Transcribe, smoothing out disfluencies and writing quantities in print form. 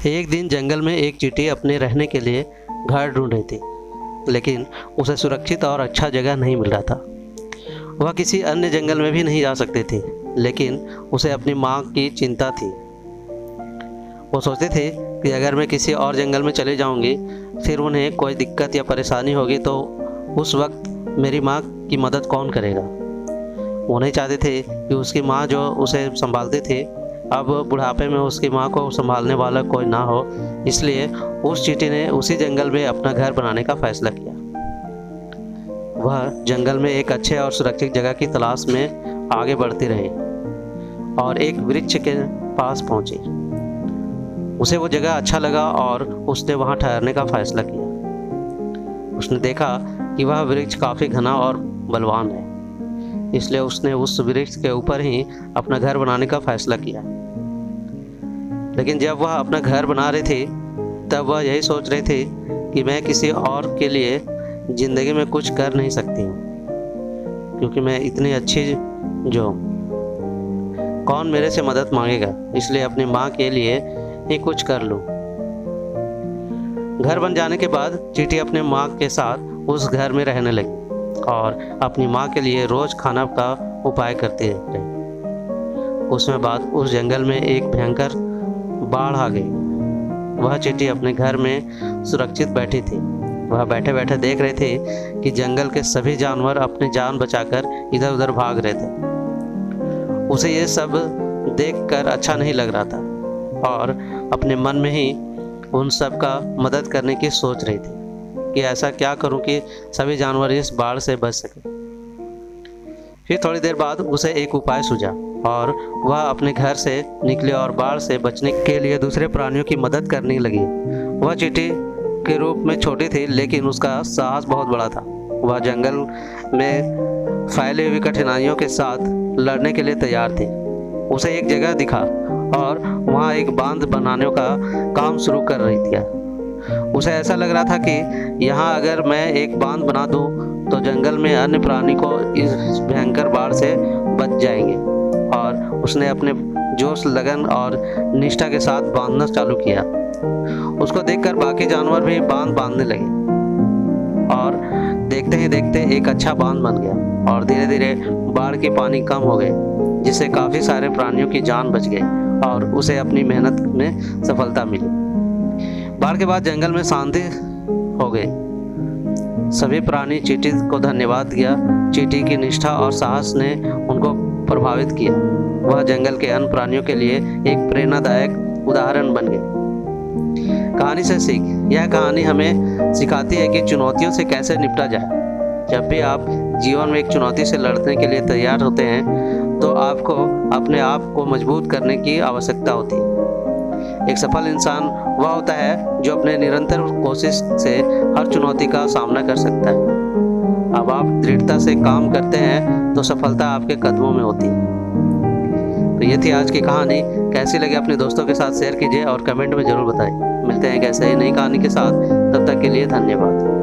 एक दिन जंगल में एक चींटी अपने रहने के लिए घर ढूंढ रही थी, लेकिन उसे सुरक्षित और अच्छा जगह नहीं मिल रहा था। वह किसी अन्य जंगल में भी नहीं जा सकती थी, लेकिन उसे अपनी माँ की चिंता थी। वो सोचते थे कि अगर मैं किसी और जंगल में चले जाऊंगी, फिर उन्हें कोई दिक्कत या परेशानी होगी तो उस वक्त मेरी माँ की मदद कौन करेगा। वो नहीं चाहते थे कि उसकी माँ जो उसे संभालती थी, अब बुढ़ापे में उसकी माँ को संभालने वाला कोई ना हो। इसलिए उस चींटी ने उसी जंगल में अपना घर बनाने का फैसला किया। वह जंगल में एक अच्छे और सुरक्षित जगह की तलाश में आगे बढ़ती रही और एक वृक्ष के पास पहुंची। उसे वो जगह अच्छा लगा और उसने वहां ठहरने का फैसला किया। उसने देखा कि वह वृक्ष काफ़ी घना और बलवान है, इसलिए उसने उस वृक्ष के ऊपर ही अपना घर बनाने का फैसला किया। लेकिन जब वह अपना घर बना रही थी, तब वह यही सोच रही थी कि मैं किसी और के लिए ज़िंदगी में कुछ कर नहीं सकती हूँ, क्योंकि मैं इतनी अच्छी जो कौन मेरे से मदद मांगेगा। इसलिए अपनी माँ के लिए ही कुछ कर लूँ। घर बन जाने के बाद चींटी अपने माँ के साथ उस घर में रहने लगी और अपनी माँ के लिए रोज़ खाना का उपाय करती रही। उसमें बाद उस जंगल में एक भयंकर बाढ़ आ गई। वह चींटी अपने घर में सुरक्षित बैठी थी। वह बैठे बैठे देख रहे थे कि जंगल के सभी जानवर अपनी जान बचाकर इधर उधर भाग रहे थे। उसे ये सब देखकर अच्छा नहीं लग रहा था और अपने मन में ही उन सब का मदद करने की सोच रही थी कि ऐसा क्या करूं कि सभी जानवर इस बाढ़ से बच सके। फिर थोड़ी देर बाद उसे एक उपाय सूझा और वह अपने घर से निकले और बाढ़ से बचने के लिए दूसरे प्राणियों की मदद करने लगी। वह चींटी के रूप में छोटी थी, लेकिन उसका साहस बहुत बड़ा था। वह जंगल में फैली हुई कठिनाइयों के साथ लड़ने के लिए तैयार थी। उसे एक जगह दिखा और वहाँ एक बांध बनाने का काम शुरू कर रही थी। उसे ऐसा लग रहा था कि यहाँ अगर मैं एक बांध बना दूँ तो जंगल में अन्य प्राणी को इस भयंकर बाढ़ से बच जाएंगे। और उसने अपने जोश, लगन और निष्ठा के साथ बांधना चालू किया। उसको देखकर बाकी जानवर भी बांध बांधने लगे और देखते ही देखते एक अच्छा बांध बन गया और धीरे धीरे बाढ़ के पानी कम हो गए, जिससे काफ़ी सारे प्राणियों की जान बच गई और उसे अपनी मेहनत में सफलता मिली। बाढ़ के बाद जंगल में शांति हो गई। सभी प्राणी चींटी को धन्यवाद दिया। चींटी की निष्ठा और साहस ने उनको प्रभावित किया। वह जंगल के अन्य प्राणियों के लिए एक प्रेरणादायक उदाहरण बन गई। कहानी से सीख। यह कहानी हमें सिखाती है कि चुनौतियों से कैसे निपटा जाए। जब भी आप जीवन में एक चुनौती से लड़ने के लिए तैयार होते हैं, तो आपको अपने आप को मजबूत करने की आवश्यकता होती है। एक सफल इंसान वह होता है जो अपने निरंतर कोशिश से हर चुनौती का सामना कर सकता है। अब आप दृढ़ता से काम करते हैं तो सफलता आपके कदमों में होती है। तो ये थी आज की कहानी। कैसी लगी अपने दोस्तों के साथ शेयर कीजिए और कमेंट में ज़रूर बताइए। मिलते हैं कैसे ही नई कहानी के साथ। तब तक के लिए धन्यवाद।